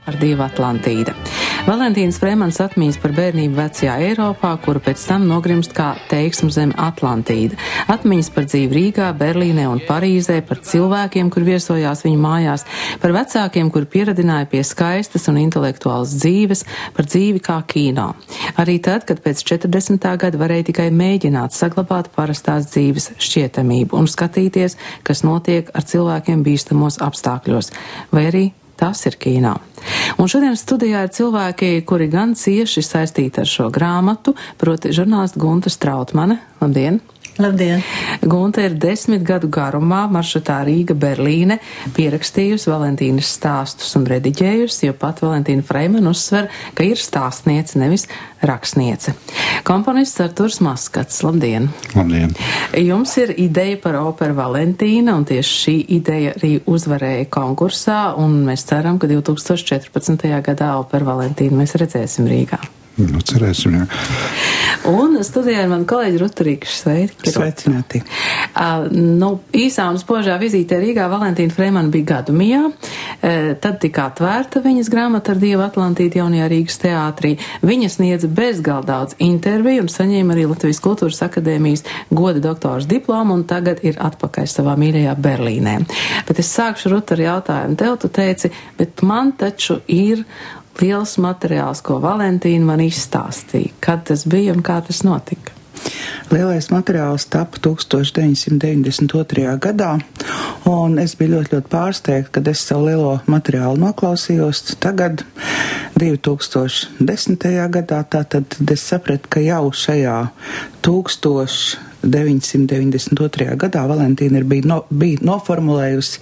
Ar Dievu Atlantīda. Valentīnas Freimanas atmiņas par bērnību vecajā Eiropā, kura pēc tam nogrimst kā teiksmu zem Atlantīda. Atmiņas par dzīvi Rīgā, Berlīnē un Parīzē, par cilvēkiem, kur viesojās viņu mājās, par vecākiem, kur pieradināja pie skaistas un intelektuālas dzīves, par dzīvi kā kino. Arī tad, kad pēc 40. gada varēja tikai mēģināt saglabāt parastās dzīves šķietamību un skatīties, kas notiek ar cilvēkiem bīstamos apstākļos, vai arī tas ir kino. Un šodien studijā ir cilvēki, kuri gan cieši saistīti ar šo grāmatu, proti žurnālisti Gunta Strautmane. Labdien! Labdien! Gunta ir 10 gadu garumā maršrutā Rīga-Berlīne pierakstījusi Valentīnas stāstus un rediģējusi, jo pat Valentīna Freimana uzsver, ka ir stāstniece, nevis rakstniece. Komponists Arturs Maskats. Labdien! Labdien! Jums ir ideja par operu Valentīna, un tieši šī ideja arī uzvarēja konkursā, un mēs ceram, ka 2014. gadā operu Valentīnu mēs redzēsim Rīgā. Nu, cerēsim, jā. Un studijā ir man kolēģi Ruta Rīkša. Sveicināti. Īsā un spožā vizītē Rīgā Valentīna Freimana bija gadumijā. Tad tika atvērta viņas grāmata Ar Dievu Atlantīdu jaunajā Rīgas teātrī. Viņa sniedza bezgalīgi daudz interviju un saņēma arī Latvijas Kultūras akadēmijas goda doktora diplomu, un tagad ir atpakaļ savā mīļajā Berlīnē. Bet es sākšu, Ruta, ar jautājumu tev. Tu teici, bet man taču ir liels materiāls, ko Valentīna man izstāstīja. Kad tas bija un kā tas notika? Lielais materiāls tapa 1992. gadā, un es biju ļoti pārsteigta, kad es savu lielo materiālu noklausījos. Tagad, 2010. gadā, tātad es sapratu, ka jau šajā 1992. gadā Valentīna bija noformulējusi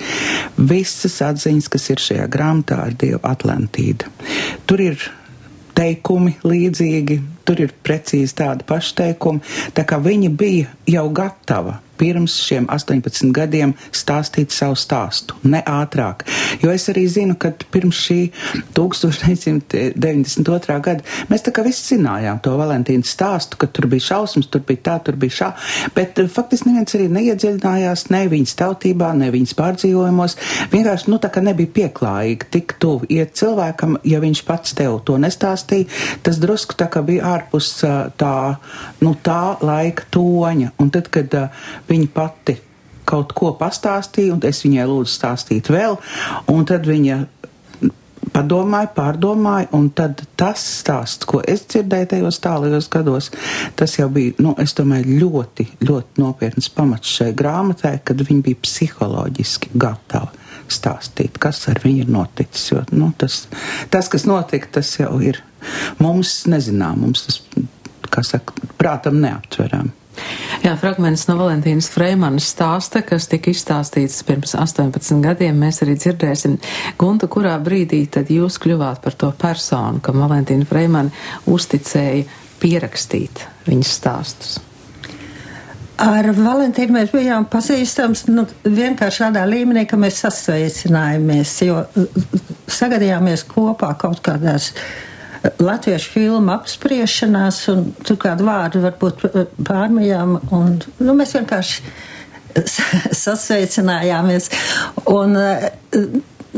visas atziņas, kas ir šajā grāmatā Ar Dievu Atlantīdu. Tur ir teikumi līdzīgi, tur ir precīzi tādi paši teikumi, tā kā viņa bija jau gatava pirms šiem 18 gadiem stāstīt savu stāstu, ne ātrāk. Jo es arī zinu, ka pirms šī 1992. gada mēs tā kā visi zinājām to Valentīnas stāstu, ka tur bija šausmas, tur bija tā, tur bija šā, bet faktiski neviens arī neiedziļinājās ne viņas tautībā, ne viņas pārdzīvojumos. Vienkārši, tā kā nebija pieklājīgi tik tuvu iet cilvēkam, ja viņš pats tev to nestāstīja, tas drusku tā kā bija ārpus tā laika toņa. Un tad, kad viņa pati kaut ko pastāstīja, un es viņai lūdzu stāstīt vēl, un tad viņa padomāja, pārdomāja, un tad tas stāsts, ko es dzirdēju tajos tālajos gados, tas jau bija, es domāju, ļoti, ļoti nopietnas pamats šai grāmatai, kad viņa bija psiholoģiski gatava stāstīt, kas ar viņu ir noticis, jo, tas, kas notika, tas jau ir mums nezinām, mums tas, kā saka, prātam neaptveram. Jā, fragments no Valentīnas Freimanas stāsta, kas tika izstāstīts pirms 18 gadiem, mēs arī dzirdēsim. Gunta, kurā brīdī tad jūs kļuvāt par to personu, kam Valentīna Freimana uzticēja pierakstīt viņas stāstus? Ar Valentīnu mēs bijām pazīstams vienkārši tādā līmenī, ka mēs sasveicinājāmies, jo sagadījāmies kopā kaut kādās latviešu filmu apspriešanās, un tur kādu vārdu varbūt pārmijām, un mēs vienkārši sasveicinājāmies. Un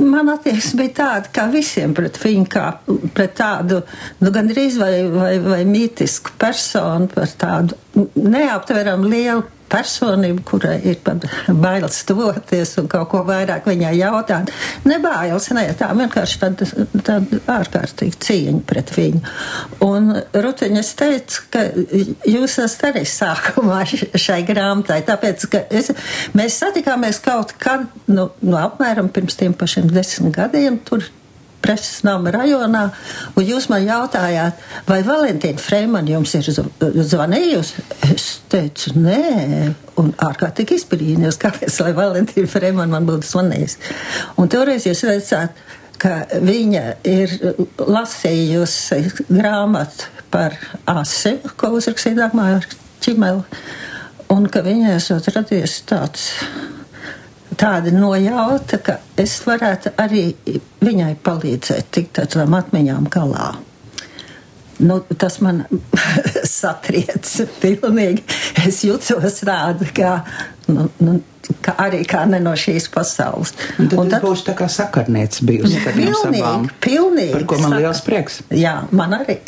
man attieksme bija tāda, kā visiem pret viņu, kā pret tādu, gandrīz vai mītisku personu, par tādu neaptveram lielu personību, kurai ir pat bailes tuvoties un kaut ko vairāk viņai jautāt. Nebailes, tā vienkārši tāda ārkārtīgi cieņa pret viņu. Un Rutiņa, es teicu, ka jūs esat arī sākumā šai grāmatai, tāpēc, ka mēs satikāmies kaut kad, apmēram pirms tiem pašiem 10 gadiem, tur Preses nama rajonā, un jūs man jautājāt, vai Valentīna Freimana jums ir zvanījusi? Es teicu, nē, un ārkārtīgi izbrīnījos, kāpēc, lai Valentīna Freimana man būtu zvanījusi. Un toreiz jūs teicāt, ka viņa ir lasījusi grāmatu par asi, ko uzrakstīja Dagmāra Čimela, un ka viņai esot radies tāda nojauta, ka es varētu arī viņai palīdzēt tikt ar tām atmiņām galā. Tas man satriec pilnīgi. Es jutos tāda, kā arī kā ne no šīs pasaules. Un tad būs tā kā sakarniece bijusi par jums abām. Pilnīgi. Par ko man liels prieks. Jā, man arī.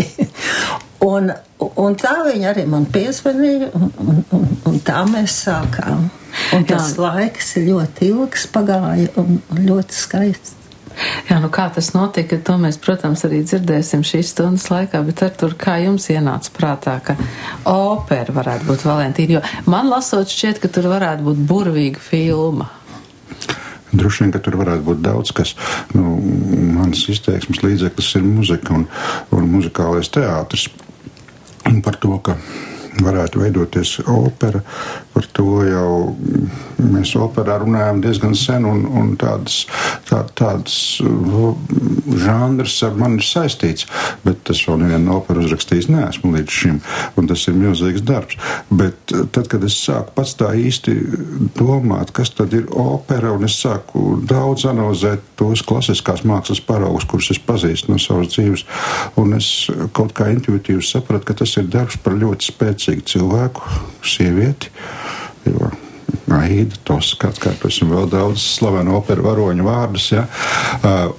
Un tā viņa arī man piezvanīja, un tā mēs sākām. Un tas laiks ļoti ilgs pagāja un ļoti skaists. Jā, nu kā tas notika, to mēs, protams, arī dzirdēsim šīs stundas laikā, bet Artur, kā jums ienāca prātā, ka opera varētu būt Valentīna, jo man lasot šķiet, ka tur varētu būt burvīga filma. Droši vien, ka tur varētu būt daudz, kas, mans izteiksmes līdzeklis ir muzika un muzikālais teātris. Un par to, ka varētu veidoties opera, par to jau mēs operā runājam diezgan sen, un tāds žanrs ar mani ir saistīts, bet tas vēl nevienu operu uzrakstījis neesmu līdz šim, un tas ir milzīgs darbs. Bet tad, kad es sāku pats tā īsti domāt, kas tad ir opera, un es sāku daudz analizēt tos klasiskās mākslas paraugus, kurus es pazīstu no savas dzīves, un es kaut kā intuitīvi sapratu, ka tas ir darbs par ļoti spēcīgu cilvēku, sievieti, jo Aida, Toska, atkārtosim vēl daudz slavenu operu varoņu vārdus, ja?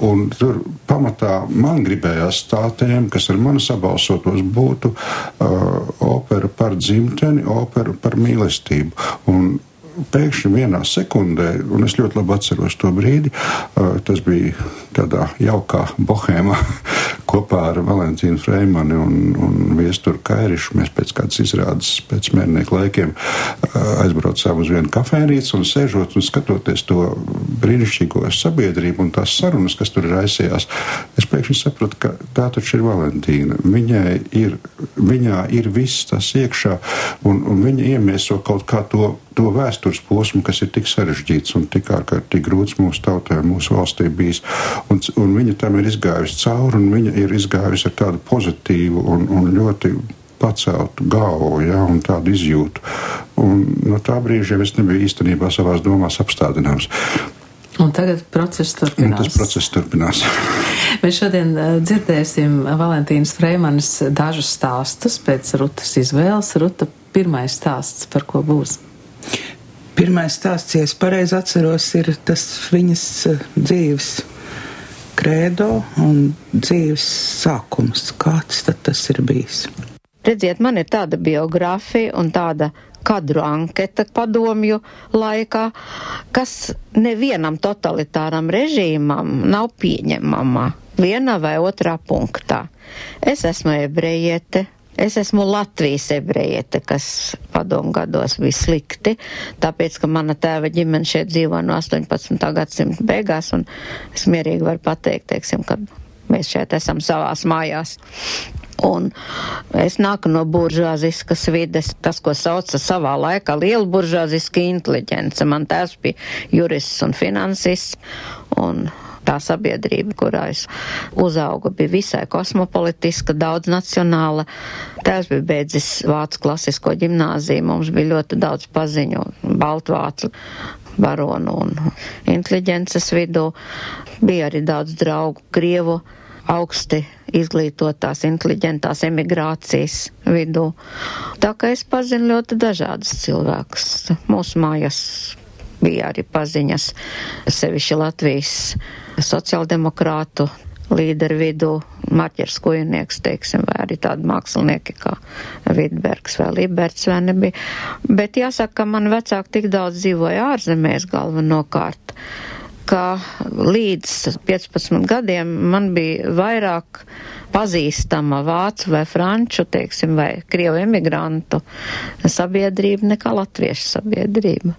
Un tur pamatā man gribējās tā tēma, kas ar mani sabalsotos būtu opera par dzimteni, opera par mīlestību. Un pēkšņi vienā sekundē, un es ļoti labi atceros to brīdi, tas bija tādā jaukā bohēmā kopā ar Valentīnu Freimani un Viesturu Kairišu. Mēs pēc kādas izrādes, pēc mērnieku laikiem aizbraucām uz vienu kafēnīcu un sēžot un skatoties to brīnišķīgo sabiedrību un tās sarunas, kas tur raisījās, es pēkšņi sapratu, ka tā taču ir Valentīna. Viņā ir viss tas iekšā, un viņa iemieso kaut kā to vēstures posmu, kas ir tik sarežģīts un tik ārkārtīgi grūts mūsu tautai, mūsu valstī bijis. Un viņa tam ir izgājusi cauri, un viņa ir izgājusi ar tādu pozitīvu un ļoti paceltu galvu, ja, un tādu izjūtu. Un no tā brīža es nebiju īstenībā savās domās apstādināms. Un tagad process turpinās. Un tas process turpinās. Mēs šodien dzirdēsim Valentīnas Freimanes dažus stāstus pēc Rutas izvēles. Ruta, pirmais stāsts, par ko būs? Pirmais stāsts, ja es pareizi atceros, ir tas viņas dzīves kredo un dzīves sākums. Kāds tad tas ir bijis? Redziet, man ir tāda biogrāfija un tāda kadru anketa padomju laikā, kas nevienam totalitāram režīmam nav pieņemama vienā vai otrā punktā. Es esmu ebrejiete. Es esmu Latvijas ebrejiete, kas padomu gados bija slikti, tāpēc, ka mana tēva ģimene šeit dzīvo no 18. gadsimta beigās, un es mierīgi varu pateikt, teiksim, ka mēs šeit esam savās mājās. Un es nāku no buržuāziskas vides, tas, ko sauca savā laikā liela buržuāziska inteliģence. Man tēvs bija jurists un finansists, un tā sabiedrība, kurā es uzaugu, bija visai kosmopolitiska, daudznacionāla. Tēvs bija beidzis Vācu klasisko ģimnāziju, mums bija ļoti daudz paziņu, baltvācu baronu un inteliģences vidū. Bija arī daudz draugu Krievu, augsti izglītotās, inteliģentās emigrācijas vidū. Tā kā es pazinu ļoti dažādas cilvēkus. Mūsu mājās bija arī paziņas, sevišķi Latvijas sociāldemokrātu līderu vidū, Marķers Kujnieks, teiksim, vai arī tādi mākslinieki kā Vidbergs vai Liberts vai nebija. Bet jāsaka, ka man vecāki tik daudz dzīvoja ārzemēs galvenokārt, ka līdz 15 gadiem man bija vairāk pazīstama vācu vai franču, teiksim, vai krievu emigrantu sabiedrība nekā latviešu sabiedrība.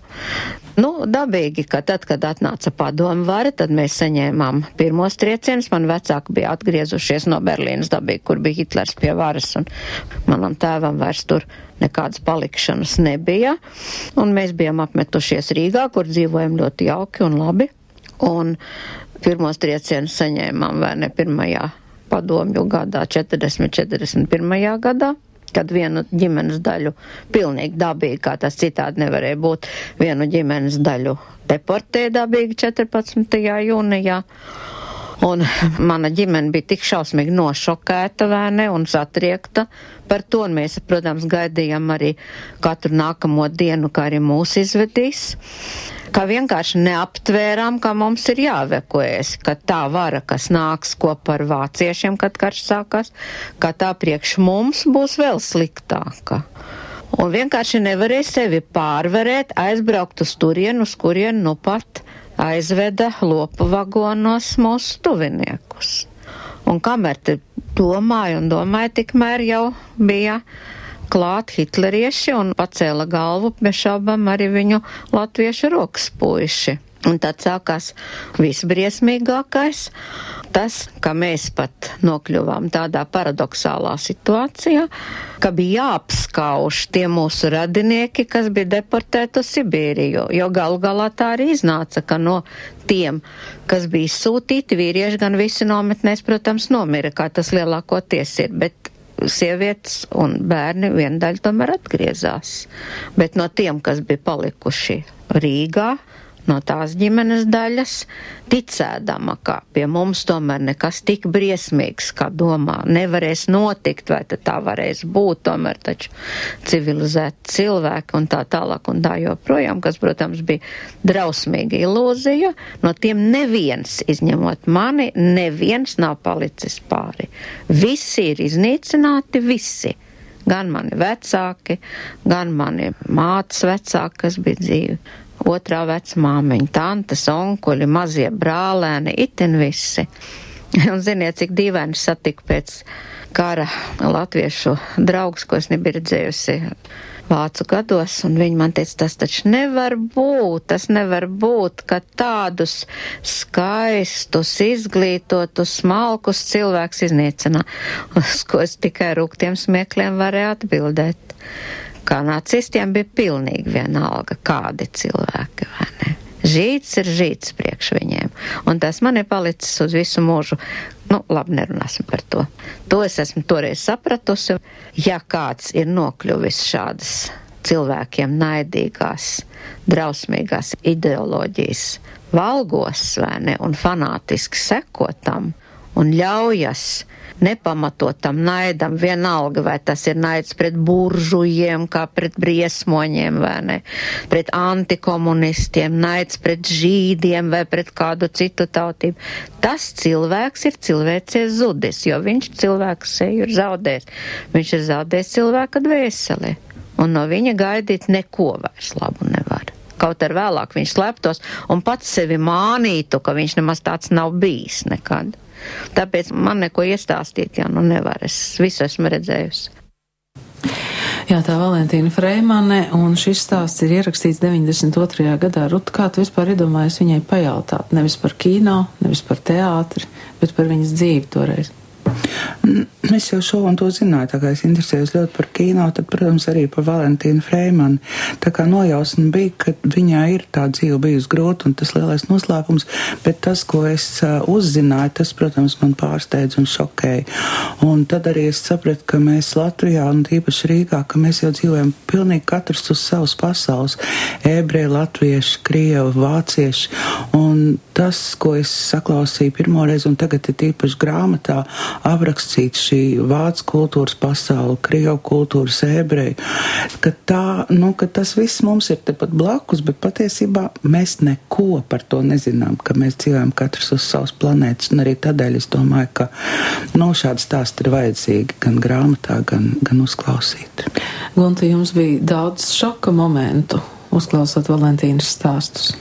Dabīgi, ka tad, kad atnāca padomu vara, tad mēs saņēmām pirmos triecienus. Man vecāki bija atgriezušies no Berlīnas, dabīgi, kur bija Hitlers pie varas, un manam tēvam vairs tur nekādas palikšanas nebija. Un mēs bijām apmetušies Rīgā, kur dzīvojam ļoti jauki un labi. Un pirmos triecienus saņēmām vai ne pirmajā padomju gadā, 41. gadā, kad vienu ģimenes daļu pilnīgi dabīgi, kā tas citādi nevarēja būt, vienu ģimenes daļu deportēja dabīgi 14. jūnijā. Un mana ģimene bija tik šausmīgi nošokēta, vai ne, un satriekta par to, un mēs, protams, gaidījām arī katru nākamo dienu, kā arī mūs izvedīs. ka vienkārši neaptvērām, ka mums ir jāevakuējas, ka tā vara, kas nāks kopā ar vāciešiem, kad karš sākās, ka tā priekš mums būs vēl sliktāka. Un vienkārši nevarēja sevi pārvarēt, aizbraukt uz turienu, uz kurien nu pat aizveda lopu vagonos mūsu tuviniekus. Un kamēr te domāju, tikmēr jau bija klāt hitlerieši un pacēla galvu bez šaubām arī viņu latviešu rokas puiši. Un tad sākās visbriesmīgākais, tas, ka mēs pat nokļuvām tādā paradoxālā situācijā, ka bija jāapskauž tie mūsu radinieki, kas bija deportēti uz Sibīriju, jo galu galā tā arī iznāca, ka no tiem, kas bija sūtīti, vīrieši gan visi nometnēs, protams, nomira, kā tas lielākoties ir, bet sievietes un bērni viena daļa tomēr atgriezās. Bet no tiem, kas bija palikuši Rīgā, no tās ģimenes daļas, ticēdama, ka pie mums tomēr nekas tik briesmīgs, kā domā, nevarēs notikt, vai tad tā varēs būt, tomēr taču civilizēti cilvēki un tā tālāk un tā joprojām, kas, protams, bija drausmīga ilūzija, no tiem neviens, izņemot mani, neviens nav palicis pāri. Visi ir iznīcināti, visi. Gan mani vecāki, gan mani mātes vecāki, kas bija dzīvi. Otrā vecmāmiņa, tantes, onkuļi, mazie brālēni, itin visi. Un ziniet, cik dīvaini satiku pēc kara latviešu draugus, ko es nebiju redzējusi vācu gados, un viņi man teica, tas taču nevar būt, ka tādus skaistus, izglītotus, smalkus cilvēks iznīcinā, uz ko es tikai rūgtiem smiekliem varēju atbildēt. Kā nacistiem bija pilnīgi vienalga, kādi cilvēki, vai ne? Žīds ir žīds priekš viņiem. Un tas man ir palicis uz visu mūžu. Labi, nerunāsim par to. To es esmu toreiz sapratusi. Ja kāds ir nokļuvis šādas cilvēkiem naidīgās, drausmīgās ideoloģijas valgos, vai ne, un fanātiski sekotam, un ļaujas nepamatotam naidam, vienalga, vai tas ir naids pret buržujiem, kā pret briesmoņiem, vai ne, pret antikomunistiem, naids pret žīdiem vai pret kādu citu tautību. Tas cilvēks ir cilvēcies zudis, jo viņš cilvēku seju ir zaudējis. Viņš ir zaudējis cilvēka dvēseli, un no viņa gaidīt neko vairs labu nevar. Kaut ar vēlāk viņš slēptos un pats sevi mānītu, ka viņš nemaz tāds nav bijis nekad. Tāpēc man neko iestāstīt, nevar. Es visu esmu redzējusi. Jā, tā Valentīna Freimane, un šis stāsts ir ierakstīts 92. gadā. Rut, kā tu vispār iedomājies viņai pajautāt? Nevis par kino, nevis par teātri, bet par viņas dzīvi toreiz. Es jau šo un to zināju, tā kā es interesējos ļoti par kino, tad, protams, arī par Valentīnu Freimani. Tā kā nojausma bija, ka viņā ir tā dzīve bijusi grūta un tas lielais noslēpums, bet tas, ko es uzzināju, tas, protams, man pārsteidz un šokēja. Un tad arī es sapratu, ka mēs Latvijā un tīpaši Rīgā, ka mēs jau dzīvojam pilnīgi katrs uz savas pasaules. Ebreji, latvieši, krievi, vācieši. Un tas, ko es saklausīju pirmoreiz un tagad ir tīpaši grāmatā aprakstīts šī vācu kultūras pasaule, krievu kultūras, ebreju, ka tas viss mums ir tepat blakus, bet patiesībā mēs neko par to nezinām, ka mēs dzīvojam katrs uz savas planētas, un arī tādēļ es domāju, ka šādi stāsti ir vajadzīgi gan grāmatā, gan uzklausīt. Gunta, jums bija daudz šoka momentu, uzklausot Valentīnas stāstus.